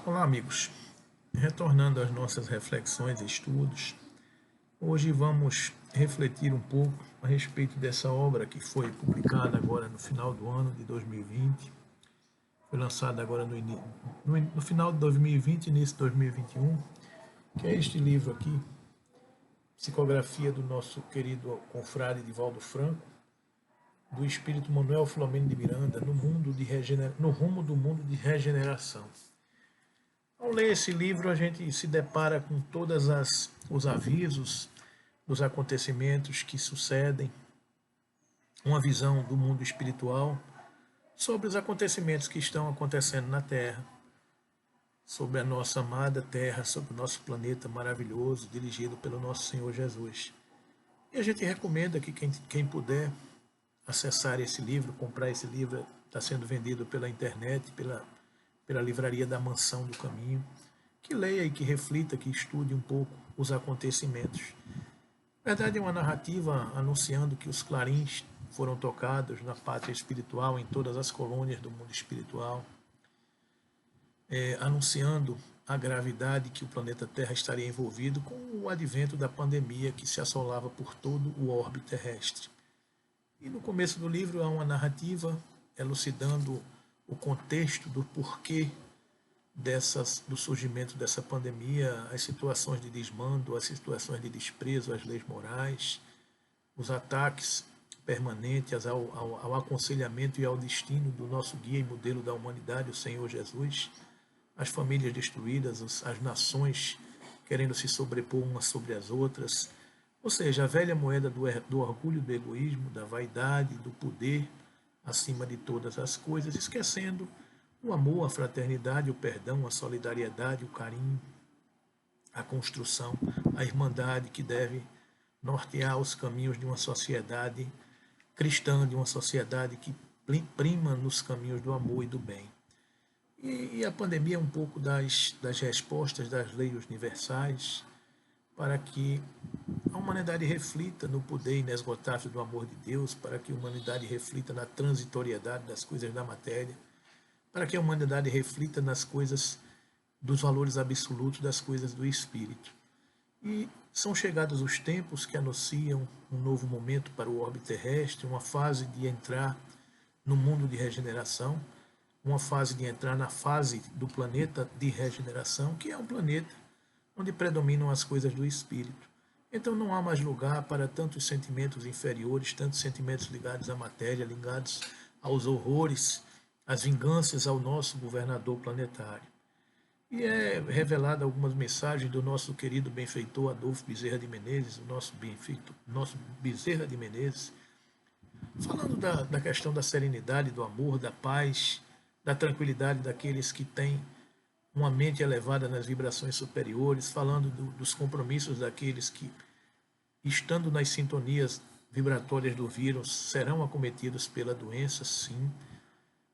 Olá, amigos. Retornando às nossas reflexões e estudos, hoje vamos refletir um pouco a respeito dessa obra que foi publicada agora no final do ano de 2020, foi lançada agora no final de 2020 e início de 2021, que é este livro aqui, psicografia do nosso querido confrade Divaldo Franco, do espírito Manuel Filomeno de Miranda, no rumo do mundo de regeneração. Ao ler esse livro, a gente se depara com todos os avisos dos acontecimentos que sucedem, uma visão do mundo espiritual sobre os acontecimentos que estão acontecendo na Terra, sobre a nossa amada Terra, sobre o nosso planeta maravilhoso, dirigido pelo nosso Senhor Jesus. E a gente recomenda que quem puder acessar esse livro, comprar esse livro, está sendo vendido pela internet, pela livraria da Mansão do Caminho, que leia e que reflita, que estude um pouco os acontecimentos. Na verdade, é uma narrativa anunciando que os clarins foram tocados na pátria espiritual, em todas as colônias do mundo espiritual, anunciando a gravidade que o planeta Terra estaria envolvido com o advento da pandemia que se assolava por todo o orbe terrestre. E no começo do livro há uma narrativa elucidando o contexto do porquê do surgimento dessa pandemia, as situações de desmando, as situações de desprezo às leis morais, os ataques permanentes ao aconselhamento e ao destino do nosso guia e modelo da humanidade, o Senhor Jesus, as famílias destruídas, as nações querendo se sobrepor umas sobre as outras, ou seja, a velha moeda do orgulho, do egoísmo, da vaidade, do poder, acima de todas as coisas, esquecendo o amor, a fraternidade, o perdão, a solidariedade, o carinho, a construção, a irmandade que deve nortear os caminhos de uma sociedade cristã, de uma sociedade que prima nos caminhos do amor e do bem. E a pandemia é um pouco das respostas das leis universais para que a humanidade reflita no poder inesgotável do amor de Deus, para que a humanidade reflita na transitoriedade das coisas da matéria, para que a humanidade reflita nas coisas, dos valores absolutos das coisas do Espírito. E são chegados os tempos que anunciam um novo momento para o orbe terrestre, uma fase de entrar no mundo de regeneração, uma fase de entrar na fase do planeta de regeneração, que é um planeta onde predominam as coisas do Espírito. Então não há mais lugar para tantos sentimentos inferiores, tantos sentimentos ligados à matéria, ligados aos horrores, às vinganças ao nosso governador planetário. E é revelada algumas mensagens do nosso querido benfeitor Adolfo Bezerra de Menezes, o nosso Bezerra de Menezes, falando da questão da serenidade, do amor, da paz, da tranquilidade daqueles que têm uma mente elevada nas vibrações superiores, falando dos compromissos daqueles que, estando nas sintonias vibratórias do vírus, serão acometidos pela doença, sim,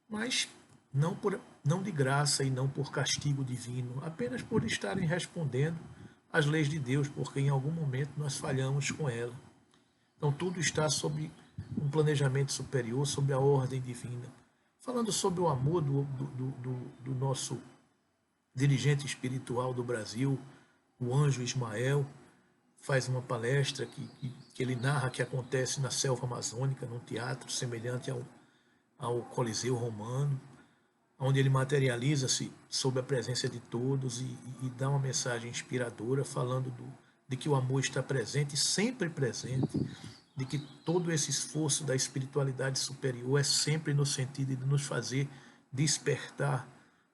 mas não de graça e não por castigo divino, apenas por estarem respondendo às leis de Deus, porque em algum momento nós falhamos com ela. Então tudo está sob um planejamento superior, sob a ordem divina. Falando sobre o amor do nosso dirigente espiritual do Brasil, o anjo Ismael, faz uma palestra que ele narra que acontece na selva amazônica, num teatro semelhante ao Coliseu Romano, onde ele materializa-se sob a presença de todos e dá uma mensagem inspiradora falando de que o amor está presente, sempre presente, de que todo esse esforço da espiritualidade superior é sempre no sentido de nos fazer despertar,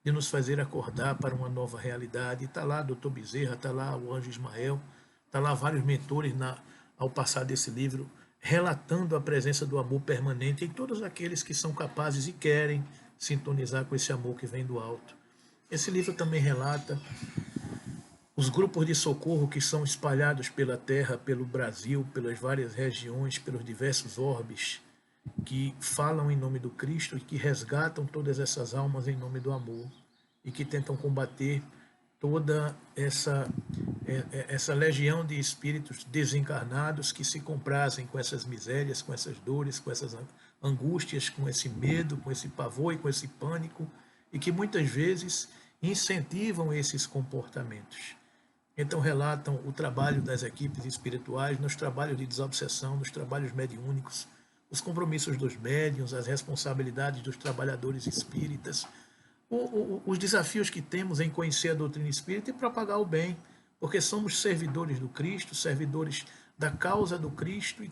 de nos fazer acordar para uma nova realidade. Está lá Dr. Bezerra, está lá o anjo Ismael, está lá vários mentores ao passar desse livro, relatando a presença do amor permanente em todos aqueles que são capazes e querem sintonizar com esse amor que vem do alto. Esse livro também relata os grupos de socorro que são espalhados pela Terra, pelo Brasil, pelas várias regiões, pelos diversos orbes, que falam em nome do Cristo e que resgatam todas essas almas em nome do amor e que tentam combater toda essa legião de espíritos desencarnados que se comprazem com essas misérias, com essas dores, com essas angústias, com esse medo, com esse pavor e com esse pânico, e que muitas vezes incentivam esses comportamentos. Então relatam o trabalho das equipes espirituais, nos trabalhos de desobsessão, nos trabalhos mediúnicos, os compromissos dos médiuns, as responsabilidades dos trabalhadores espíritas, os desafios que temos em conhecer a doutrina espírita e propagar o bem, porque somos servidores do Cristo, servidores da causa do Cristo, e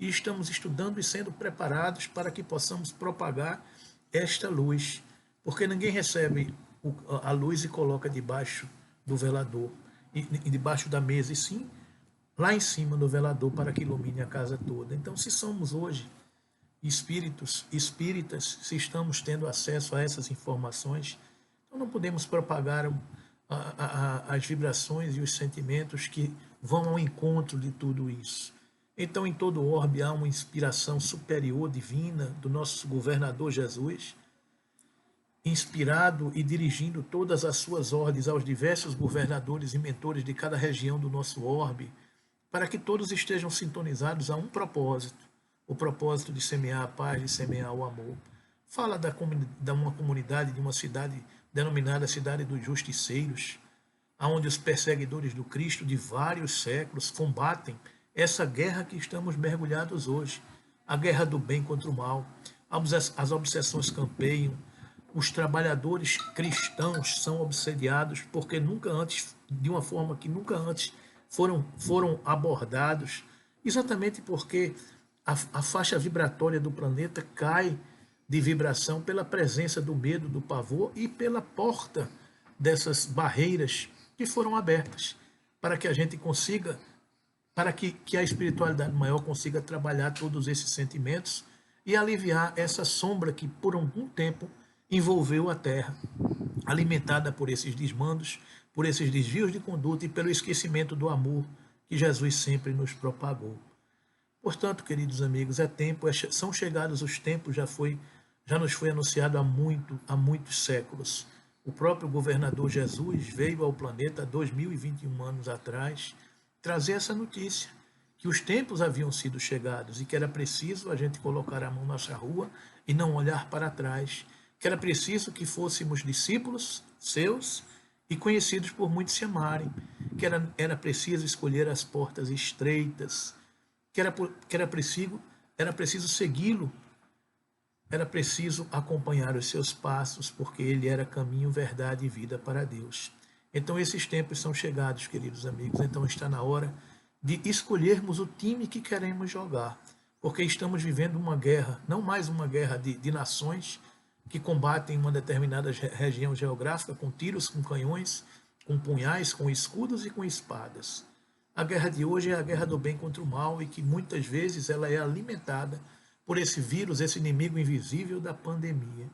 estamos estudando e sendo preparados para que possamos propagar esta luz, porque ninguém recebe a luz e coloca debaixo do velador, e debaixo da mesa, e sim lá em cima do velador para que ilumine a casa toda. Então, se somos hoje espíritas, se estamos tendo acesso a essas informações, então não podemos propagar as vibrações e os sentimentos que vão ao encontro de tudo isso. Então, em todo o orbe há uma inspiração superior, divina, do nosso governador Jesus, inspirado e dirigindo todas as suas ordens aos diversos governadores e mentores de cada região do nosso orbe, para que todos estejam sintonizados a um propósito, o propósito de semear a paz, de semear o amor. Fala de uma comunidade, de uma cidade denominada Cidade dos Justiceiros, onde os perseguidores do Cristo de vários séculos combatem essa guerra que estamos mergulhados hoje, a guerra do bem contra o mal. As obsessões campeiam, os trabalhadores cristãos são obsediados porque nunca antes, de uma forma que nunca antes foram abordados, exatamente porque a faixa vibratória do planeta cai de vibração pela presença do medo, do pavor e pela porta dessas barreiras que foram abertas para que a gente consiga, para que a espiritualidade maior consiga trabalhar todos esses sentimentos e aliviar essa sombra que por algum tempo envolveu a Terra, alimentada por esses desmandos, por esses desvios de conduta e pelo esquecimento do amor que Jesus sempre nos propagou. Portanto, queridos amigos, são chegados os tempos, já nos foi anunciado há muitos séculos. O próprio governador Jesus veio ao planeta há 2021 anos atrás trazer essa notícia, que os tempos haviam sido chegados e que era preciso a gente colocar a mão na rua e não olhar para trás, que era preciso que fôssemos discípulos seus e conhecidos por muitos se amarem, que era preciso escolher as portas estreitas, que era preciso segui-lo, era preciso acompanhar os seus passos, porque ele era caminho, verdade e vida para Deus. Então esses tempos são chegados, queridos amigos, então está na hora de escolhermos o time que queremos jogar, porque estamos vivendo uma guerra, não mais uma guerra de nações que combatem uma determinada região geográfica com tiros, com canhões, com punhais, com escudos e com espadas. A guerra de hoje é a guerra do bem contra o mal e que muitas vezes ela é alimentada por esse vírus, esse inimigo invisível da pandemia.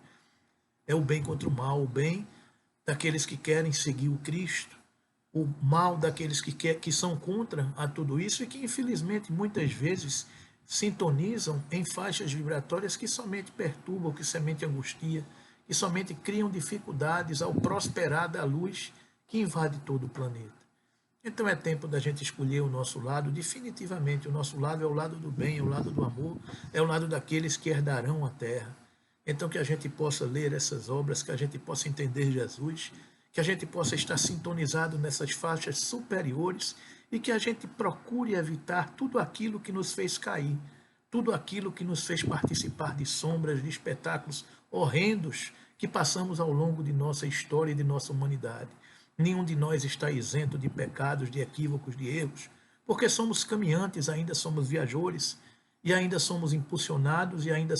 É o bem contra o mal, o bem daqueles que querem seguir o Cristo, o mal daqueles que são contra a tudo isso e que infelizmente muitas vezes sintonizam em faixas vibratórias que somente perturbam, que somente angustiam, que somente criam dificuldades ao prosperar da luz que invade todo o planeta. Então é tempo da gente escolher o nosso lado, definitivamente. O nosso lado é o lado do bem, é o lado do amor, é o lado daqueles que herdarão a terra. Então que a gente possa ler essas obras, que a gente possa entender Jesus, que a gente possa estar sintonizado nessas faixas superiores e que a gente procure evitar tudo aquilo que nos fez cair, tudo aquilo que nos fez participar de sombras, de espetáculos horrendos que passamos ao longo de nossa história e de nossa humanidade. Nenhum de nós está isento de pecados, de equívocos, de erros, porque somos caminhantes, ainda somos viajores, e ainda somos impulsionados, e ainda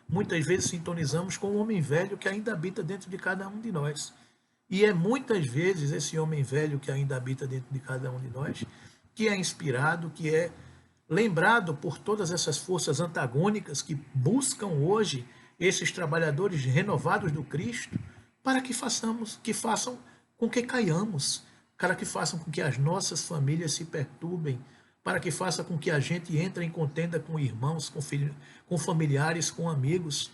muitas vezes sintonizamos com o homem velho que ainda habita dentro de cada um de nós. E é muitas vezes esse homem velho que ainda habita dentro de cada um de nós, que é inspirado, que é lembrado por todas essas forças antagônicas que buscam hoje esses trabalhadores renovados do Cristo, para que façam com que caiamos, para que façam com que as nossas famílias se perturbem, para que faça com que a gente entre em contenda com irmãos, com familiares, com amigos,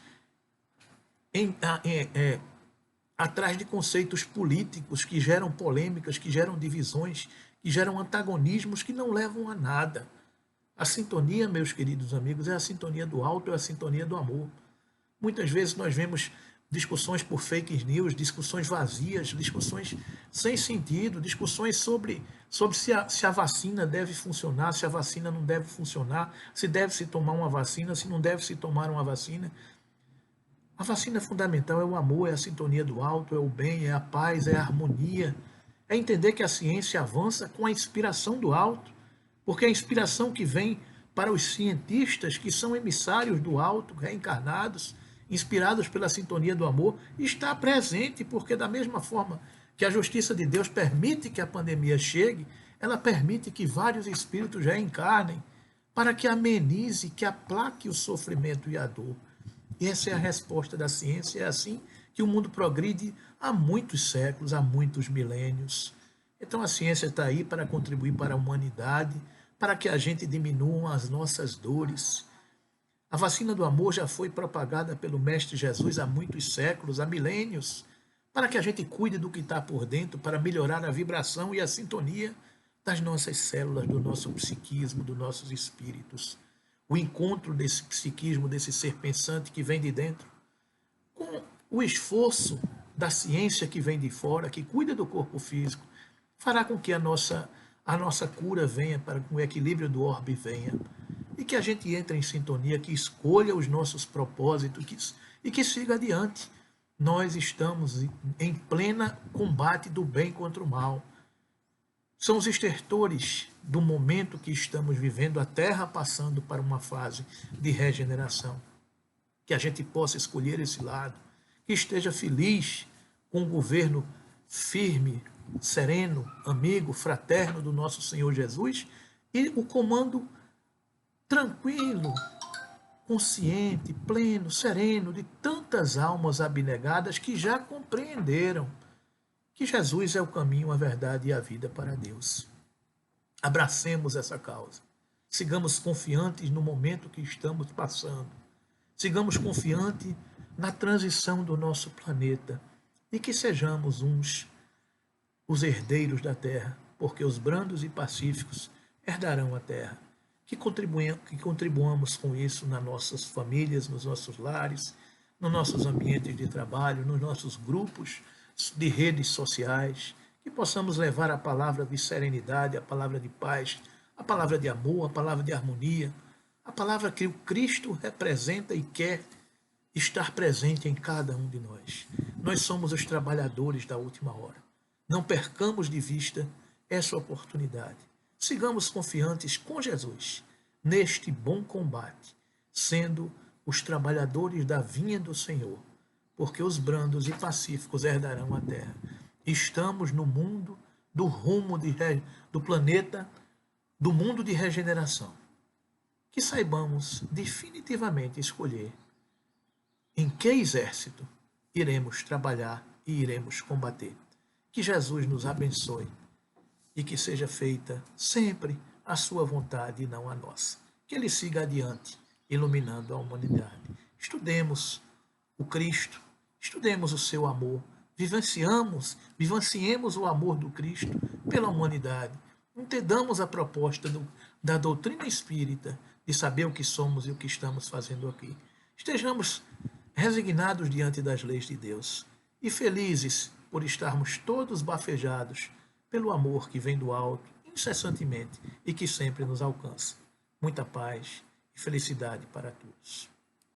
atrás de conceitos políticos que geram polêmicas, que geram divisões, que geram antagonismos que não levam a nada. A sintonia, meus queridos amigos, é a sintonia do alto, é a sintonia do amor. Muitas vezes nós vemos discussões por fake news, discussões vazias, discussões sem sentido, discussões sobre se a vacina deve funcionar, se a vacina não deve funcionar, se deve se tomar uma vacina, se não deve se tomar uma vacina. A vacina fundamental é o amor, é a sintonia do alto, é o bem, é a paz, é a harmonia. É entender que a ciência avança com a inspiração do alto, porque a inspiração que vem para os cientistas, que são emissários do alto, reencarnados, inspirados pela sintonia do amor, está presente, porque da mesma forma que a justiça de Deus permite que a pandemia chegue, ela permite que vários espíritos reencarnem para que amenize, que aplaque o sofrimento e a dor. E essa é a resposta da ciência, é assim que o mundo progride há muitos séculos, há muitos milênios. Então a ciência está aí para contribuir para a humanidade, para que a gente diminua as nossas dores. A vacina do amor já foi propagada pelo Mestre Jesus há muitos séculos, há milênios, para que a gente cuide do que está por dentro, para melhorar a vibração e a sintonia das nossas células, do nosso psiquismo, dos nossos espíritos. O encontro desse psiquismo, desse ser pensante que vem de dentro, com o esforço da ciência que vem de fora, que cuida do corpo físico, fará com que a nossa cura venha, para que o equilíbrio do orbe venha, e que a gente entre em sintonia, que escolha os nossos propósitos e que siga adiante. Nós estamos em plena combate do bem contra o mal. São os estertores do momento que estamos vivendo, a Terra passando para uma fase de regeneração. Que a gente possa escolher esse lado, que esteja feliz com o governo firme, sereno, amigo, fraterno do nosso Senhor Jesus e o comando tranquilo, consciente, pleno, sereno de tantas almas abnegadas que já compreenderam que Jesus é o caminho, a verdade e a vida para Deus. Abracemos essa causa. Sigamos confiantes no momento que estamos passando. Sigamos confiantes na transição do nosso planeta e que sejamos os herdeiros da terra, porque os brandos e pacíficos herdarão a terra. Que contribuamos com isso nas nossas famílias, nos nossos lares, nos nossos ambientes de trabalho, nos nossos grupos de redes sociais, que possamos levar a palavra de serenidade, a palavra de paz, a palavra de amor, a palavra de harmonia, a palavra que o Cristo representa e quer estar presente em cada um de nós. Nós somos os trabalhadores da última hora. Não percamos de vista essa oportunidade. Sigamos confiantes com Jesus neste bom combate, sendo os trabalhadores da vinha do Senhor, porque os brandos e pacíficos herdarão a terra. Estamos no mundo do rumo do planeta, do mundo de regeneração. Que saibamos definitivamente escolher em que exército iremos trabalhar e iremos combater. Que Jesus nos abençoe e que seja feita sempre a sua vontade e não a nossa. Que ele siga adiante, iluminando a humanidade. Estudemos o Cristo, estudemos o seu amor, vivenciemos o amor do Cristo pela humanidade. Entendamos a proposta da doutrina espírita de saber o que somos e o que estamos fazendo aqui. Estejamos resignados diante das leis de Deus e felizes por estarmos todos bafejados pelo amor que vem do alto, incessantemente, e que sempre nos alcança. Muita paz e felicidade para todos.